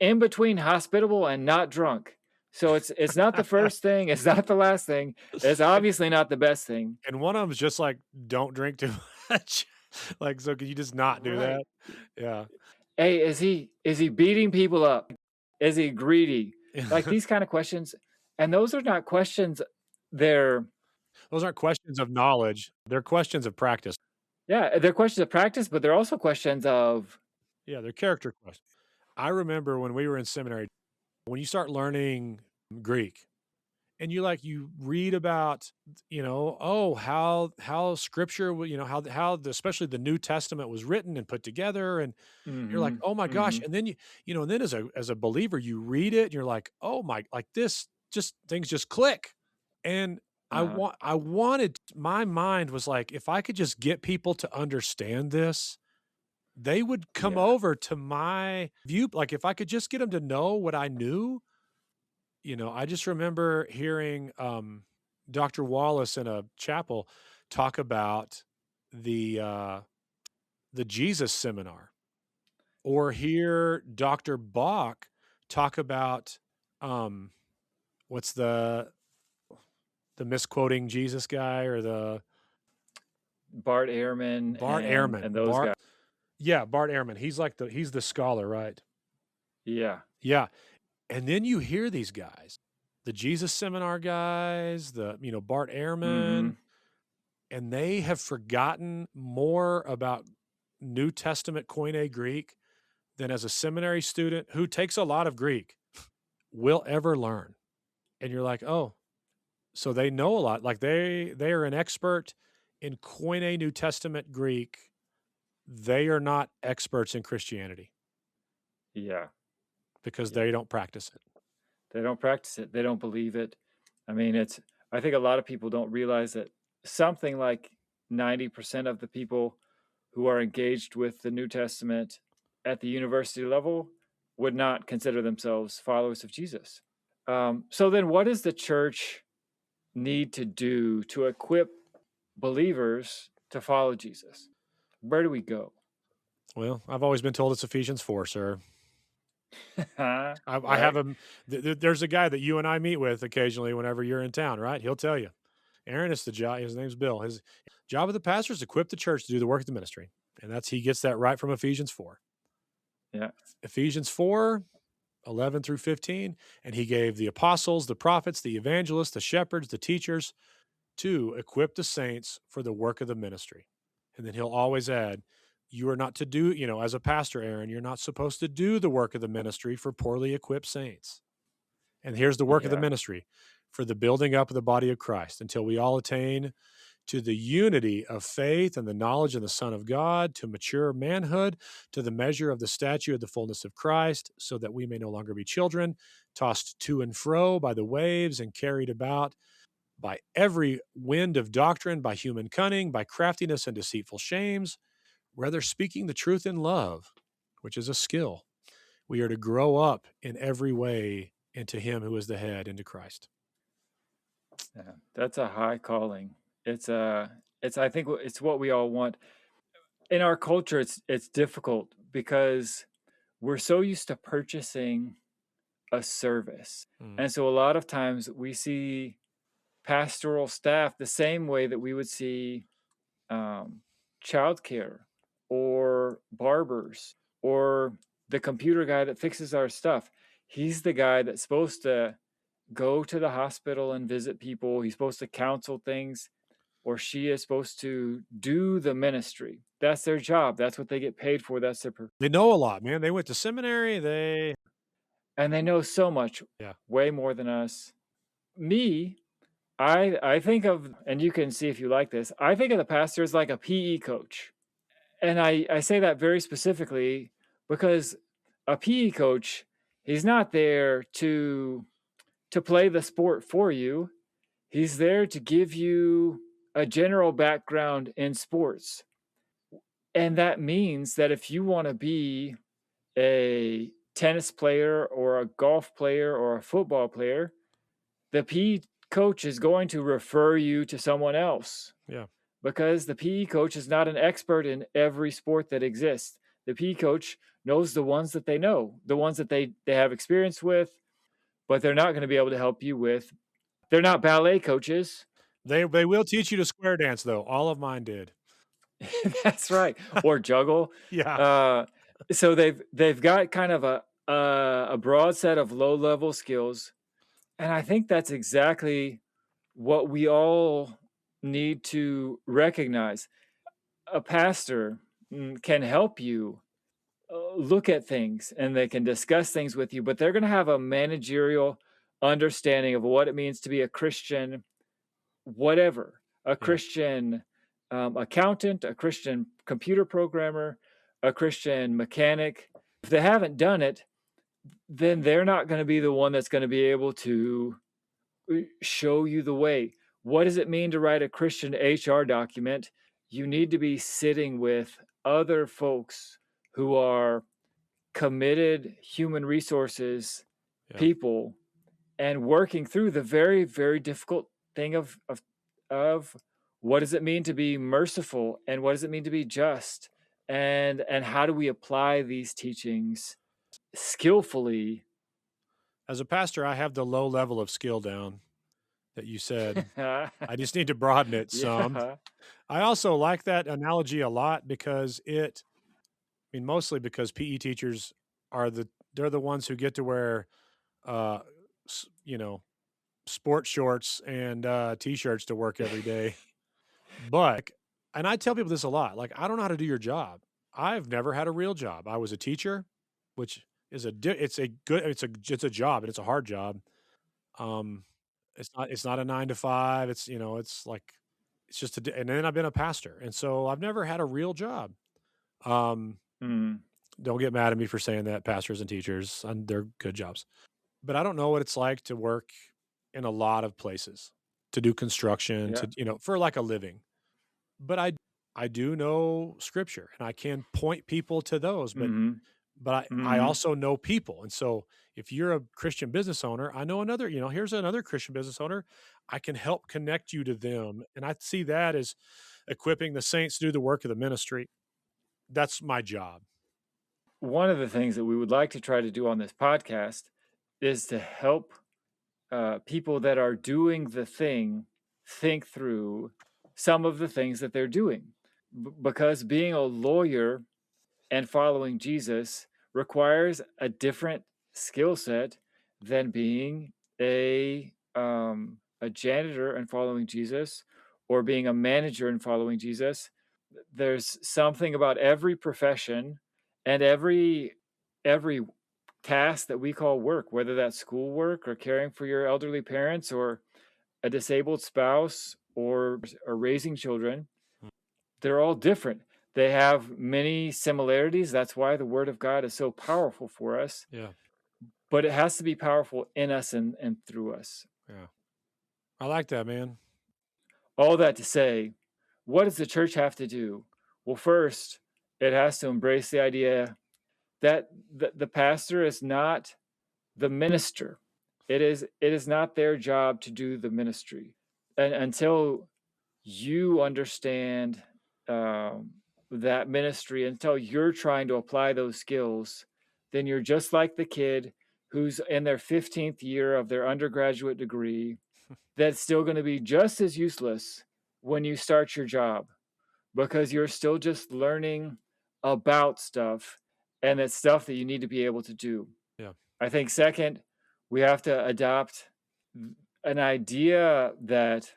in between hospitable and not drunk. So it's not the first thing, it's not the last thing. It's obviously not the best thing. And one of them is just like, don't drink too much. Like, so can you just not do Right. that? Yeah. Hey, is he beating people up? Is he greedy? Like these kind of questions. And those are not questions, they're Those aren't questions of knowledge. They're questions of practice. yeah, they're questions of practice, but they're also questions of Yeah, they're character questions. I remember when we were in seminary, when you start learning Greek and you read about, oh, how scripture, how especially the New Testament was written and put together. And you're like, mhm, oh my gosh. mhm, And then and then as a believer, you read it and you're like, oh my, like this, just things just click. And uh-huh, I wanted, my mind was like, if I could just get people to understand this, they would come yeah, over to my view. Like if I could just get them to know what I knew, I just remember hearing Dr. Wallace in a chapel talk about the uh, the Jesus seminar, or hear Dr. Bach talk about um, what's the misquoting Jesus guy, or the Bart Ehrman Bart Ehrman. and those guys. Yeah, Bart Ehrman. He's the scholar, right? Yeah. Yeah. And then you hear these guys, the Jesus Seminar guys, Bart Ehrman, Mhm. and they have forgotten more about New Testament Koine Greek than as a seminary student who takes a lot of Greek will ever learn. And you're like, oh, so they know a lot. Like they are an expert in Koine New Testament Greek. They are not experts in Christianity Yeah. because Yeah. they don't practice it. They don't practice it. They don't believe it. I mean, I think a lot of people don't realize that something like 90% of the people who are engaged with the New Testament at the university level would not consider themselves followers of Jesus. So then what does the church need to do to equip believers to follow Jesus? Where do we go? Well, I've always been told it's Ephesians 4, sir. I have Right? him. There's a guy that you and I meet with occasionally whenever you're in town, right? He'll tell you, Aaron, it's the job. His name's Bill. His job of the pastor is to equip the church to do the work of the ministry, and he gets that right from Ephesians 4. Yeah. Ephesians 4, 11 through 15, and he gave the apostles, the prophets, the evangelists, the shepherds, the teachers to equip the saints for the work of the ministry. And then he'll always add, you are not to do, as a pastor, Aaron, you're not supposed to do the work of the ministry for poorly equipped saints. And here's the work of the Yeah. ministry, for the building up of the body of Christ, until we all attain to the unity of faith and the knowledge of the Son of God, to mature manhood, to the measure of the stature of the fullness of Christ, so that we may no longer be children, tossed to and fro by the waves and carried about by every wind of doctrine, by human cunning, by craftiness and deceitful shames, rather speaking the truth in love, which is a skill. We are to grow up in every way into him who is the head, into Christ. Yeah. That's a high calling. It's I think it's what we all want. In our culture it's difficult because we're so used to purchasing a service. Mm. And so a lot of times we see pastoral staff the same way that we would see childcare or barbers or the computer guy that fixes our stuff. He's the guy that's supposed to go to the hospital and visit people. He's supposed to counsel things, or she is supposed to do the ministry. That's their job. That's what they get paid for. That's their They know a lot, man. They went to seminary. and they know so much, Yeah. way more than us. Me, I think of, and you can see if you like this, I think of the pastor as like a PE coach. And I say that very specifically because a PE coach, he's not there to play the sport for you. He's there to give you a general background in sports. And that means that if you want to be a tennis player or a golf player or a football player, the PE coach is going to refer you to someone else. Yeah. Because the PE coach is not an expert in every sport that exists. The PE coach knows the ones that they know, the ones that they have experience with, but they're not going to be able to help you with. They're not ballet coaches. They will teach you to square dance, though. All of mine did. That's right. Or juggle. Yeah. So they've got kind of a broad set of low-level skills. And I think that's exactly what we all need to recognize. A pastor can help you look at things, and they can discuss things with you, but they're going to have a managerial understanding of what it means to be a Christian, whatever, a Christian accountant, a Christian computer programmer, a Christian mechanic. If they haven't done it, then they're not going to be the one that's going to be able to show you the way. What does it mean to write a Christian HR document? You need to be sitting with other folks who are committed human resources people and working through the very, very difficult thing of what does it mean to be merciful, and what does it mean to be just, and how do we apply these teachings skillfully. As a pastor, I have the low level of skill down that you said. I just need to broaden it some. Yeah. I also like that analogy a lot because mostly because PE teachers they're the ones who get to wear, sport shorts and t-shirts to work every day. But, and I tell people this a lot, like, I don't know how to do your job. I've never had a real job. I was a teacher, which is it's a job, and it's a hard job. It's not a 9 to 5. It's like, it's just and then I've been a pastor. And so I've never had a real job. Don't get mad at me for saying that, pastors and teachers, and they're good jobs. But I don't know what it's like to work in a lot of places, to do construction, for like a living. But I do know scripture, and I can point people to those, but I also know people. And so if you're a Christian business owner, I know here's another Christian business owner. I can help connect you to them. And I see that as equipping the saints to do the work of the ministry. That's my job. One of the things that we would like to try to do on this podcast is to help people that are doing the thing think through some of the things that they're doing. Because being a lawyer and following Jesus requires a different skill set than being a janitor and following Jesus, or being a manager and following Jesus. There's something about every profession and every task that we call work, whether that's schoolwork or caring for your elderly parents or a disabled spouse or raising children. They're all different. They have many similarities. That's why the Word of God is so powerful for us. Yeah. But it has to be powerful in us and through us. Yeah. I like that, man. All that to say, what does the church have to do? Well, first, it has to embrace the idea that the pastor is not the minister. It is not their job to do the ministry. And until you understand that ministry, until you're trying to apply those skills, then you're just like the kid who's in their 15th year of their undergraduate degree that's still going to be just as useless when you start your job because you're still just learning about stuff and it's stuff that you need to be able to do. Yeah. I think second, we have to adopt an idea that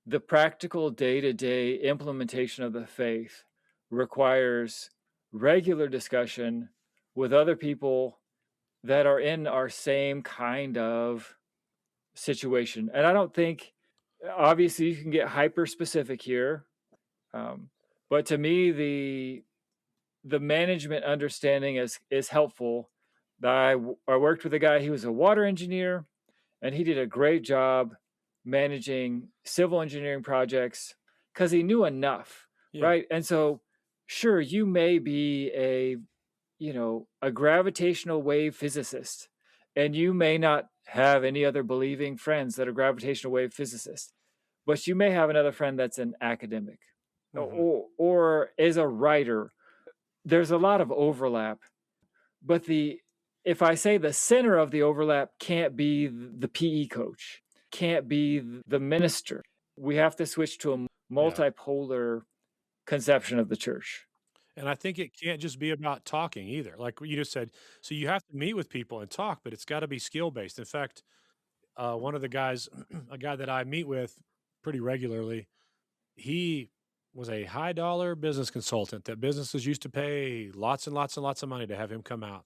the practical day-to-day implementation of the faith requires regular discussion with other people that are in our same kind of situation. And I don't think, obviously, you can get hyper specific here, but to me, the management understanding is helpful. I worked with a guy. He was a water engineer, and he did a great job managing civil engineering projects because he knew enough, Yeah. right? And so, sure, you may be a gravitational wave physicist, and you may not have any other believing friends that are gravitational wave physicists, but you may have another friend that's an academic Hmm. or is a writer. There's a lot of overlap, but if I say the center of the overlap can't be the PE coach, can't be the minister, we have to switch to a Yeah. multipolar conception of the church. And I think it can't just be about talking either. Like you just said, so you have to meet with people and talk, but it's got to be skill based. In fact, one of the guys, a guy that I meet with pretty regularly, he was a high dollar business consultant that businesses used to pay lots and lots and lots of money to have him come out.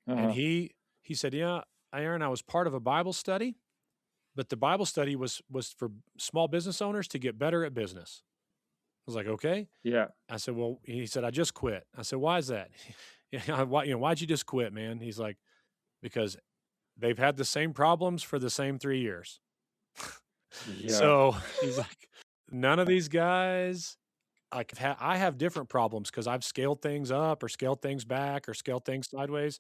And Uh-huh. he said, "Yeah, Aaron, I was part of a Bible study, but the Bible study was for small business owners to get better at business." I was like, "Okay." Yeah. I said, "Well," he said, "I just quit." I said, "Why is that?" Yeah, why'd you just quit, man? He's like, "Because they've had the same problems for the same 3 years." Yeah. So, he's like, "None of these guys like I have different problems because I've scaled things up or scaled things back or scaled things sideways."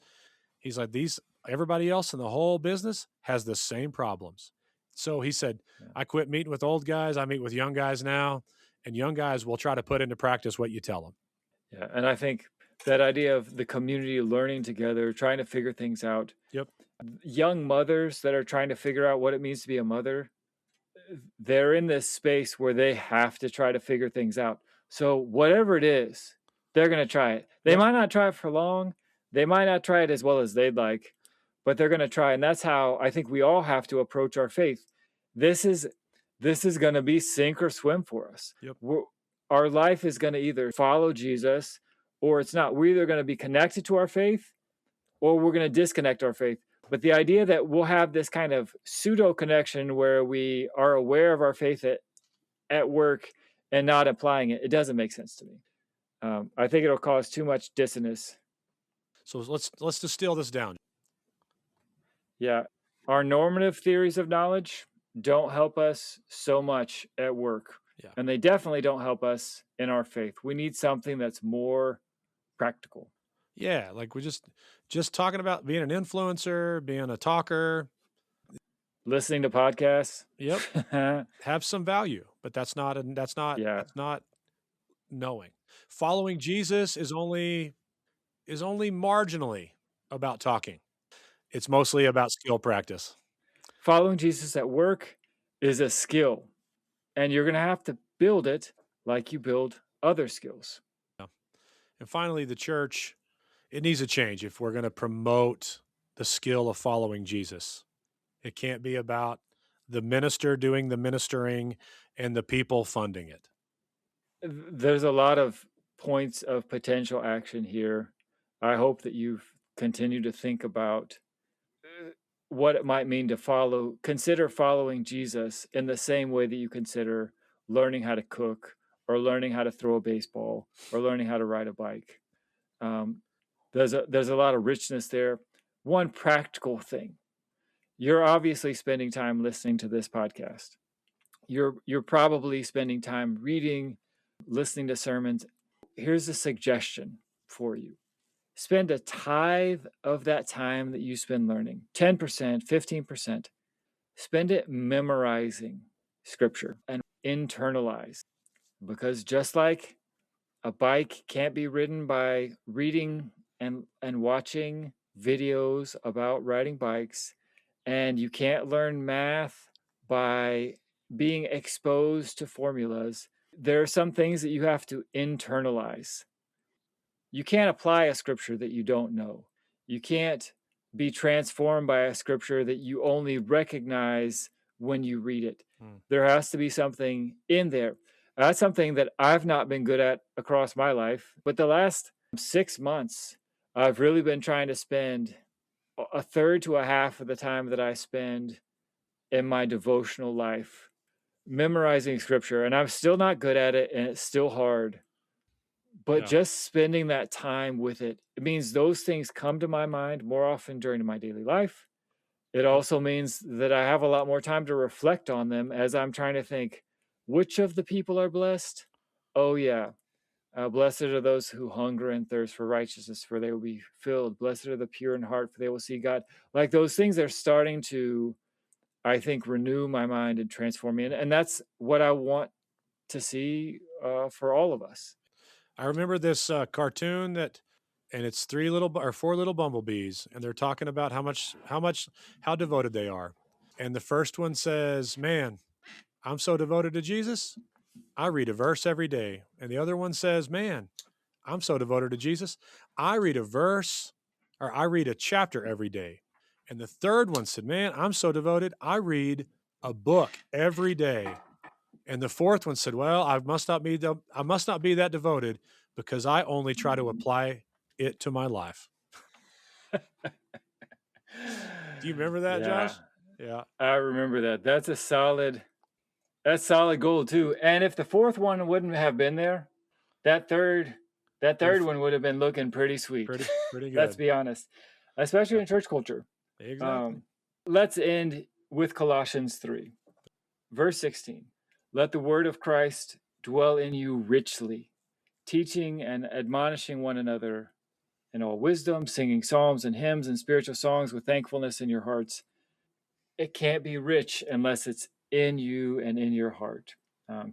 He's like, "These everybody else in the whole business has the same problems." So he said, Yeah. "I quit meeting with old guys. I meet with young guys now, and young guys will try to put into practice what you tell them." Yeah. And I think that idea of the community learning together, trying to figure things out, Yep. young mothers that are trying to figure out what it means to be a mother, they're in this space where they have to try to figure things out. So whatever it is, they're going to try it. They Yep. might not try it for long. They might not try it as well as they'd like, but they're going to try. And that's how I think we all have to approach our faith. This is going to be sink or swim for us. Yep. Our life is going to either follow Jesus or it's not. We're either going to be connected to our faith or we're going to disconnect our faith. But the idea that we'll have this kind of pseudo connection where we are aware of our faith at work and not applying it, it doesn't make sense to me. I think it'll cause too much dissonance. So let's distill this down. Yeah. Our normative theories of knowledge don't help us so much at work. Yeah. And they definitely don't help us in our faith. We need something that's more practical. Yeah, like we're just talking about being an influencer, being a talker. Listening to podcasts. Yep. Have some value, but Yeah. that's not knowing. Following Jesus is only marginally about talking. It's mostly about skill practice. Following Jesus at work is a skill, and you're going to have to build it like you build other skills. Yeah. And finally, the church, it needs a change if we're going to promote the skill of following Jesus. It can't be about the minister doing the ministering and the people funding it. There's a lot of points of potential action here. I hope that you've continued to think about what it might mean to consider following Jesus in the same way that you consider learning how to cook or learning how to throw a baseball or learning how to ride a bike. Um, there's a lot of richness there. One practical thing: you're obviously spending time listening to this podcast. You're probably spending time reading, listening to sermons. Here's a suggestion for you: spend a tithe of that time that you spend learning, 10%, 15%. Spend it memorizing scripture and internalize. Because just like a bike can't be ridden by reading and watching videos about riding bikes, and you can't learn math by being exposed to formulas. There are some things that you have to internalize. You can't apply a scripture that you don't know. You can't be transformed by a scripture that you only recognize when you read it. There has to be something in there. That's something that I've not been good at across my life. But the last 6 months, I've really been trying to spend a third to a half of the time that I spend in my devotional life memorizing scripture. And I'm still not good at it, and it's still hard. But Yeah. just spending that time with it, it means those things come to my mind more often during my daily life. It also means that I have a lot more time to reflect on them as I'm trying to think, which of the people are blessed? Oh, yeah. Blessed are those who hunger and thirst for righteousness, for they will be filled. Blessed are the pure in heart, for they will see God. Like those things are starting to, I think, renew my mind and transform me. And that's what I want to see for all of us. I remember this cartoon and it's four little bumblebees, and they're talking about how devoted they are. And the first one says, "Man, I'm so devoted to Jesus, I read a verse every day." And the other one says, "Man, I'm so devoted to Jesus, I read a chapter every day." And the third one said, "Man, I'm so devoted, I read a book every day." And the fourth one said, "Well, I must not be that devoted because I only try to apply it to my life." Do you remember that, Josh? Yeah. I remember that. That's solid gold too. And if the fourth one wouldn't have been there, that third one would have been looking pretty sweet. Pretty good. Let's be honest, especially in church culture. Exactly. Let's end with Colossians 3, verse 16. Let the word of Christ dwell in you richly, teaching and admonishing one another in all wisdom, singing psalms and hymns and spiritual songs with thankfulness in your hearts. It can't be rich unless it's in you and in your heart.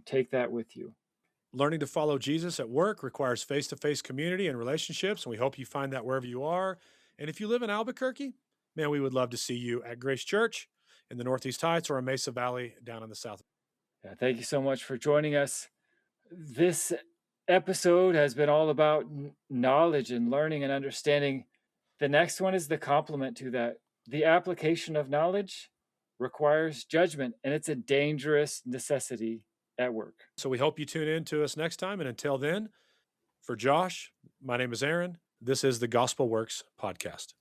Take that with you. Learning to follow Jesus at work requires face-to-face community and relationships, and we hope you find that wherever you are. And if you live in Albuquerque, man, we would love to see you at Grace Church in the Northeast Heights or in Mesa Valley down in the South. Yeah, thank you so much for joining us. This episode has been all about knowledge and learning and understanding. The next one is the complement to that. The application of knowledge requires judgment, and it's a dangerous necessity at work. So we hope you tune in to us next time. And until then, for Josh, my name is Aaron. This is the Gospel Works Podcast.